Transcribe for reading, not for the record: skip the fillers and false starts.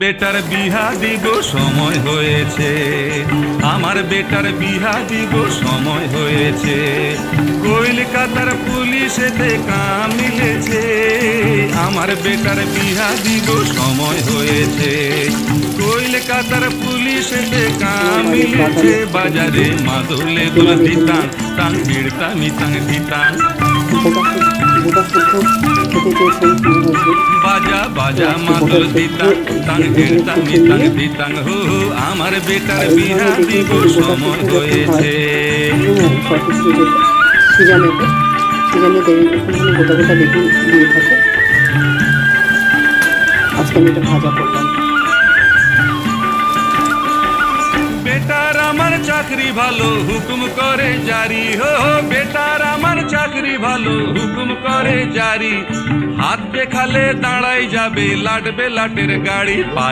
Better বিহা দিব সময় হয়েছে, আমার বেটার বিহা দিব সময় হয়েছে। কলকাতার পুলিশেতে কাম মিলেছে, আমার বেটার বিহা দিব সময় হয়েছে। কলকাতার পুলিশেতে কাম মিলেছে, বাজারে মাদলে দুল দিতাম টাং ভিড়তাম টাং দিতাম। বাজা বাজা মাদল দিতাম টাং ভিড়তাম টাং দিতাম। হো আমার বেটার বিহা দিব সময় হয়েছে। গোটা গোটা বেগুন দিয়ে থাকে। আজকে আমি এটা ভাজা করলাম। বেটার আমার চাকরি ভালো হুকুম করে জারি, হো বেটার আমার চাকরি ভালো হুকুম করে জারি। হাত দেখালে দাঁড়াই যাবে, লাটবে লাটের গাড়ি পায়।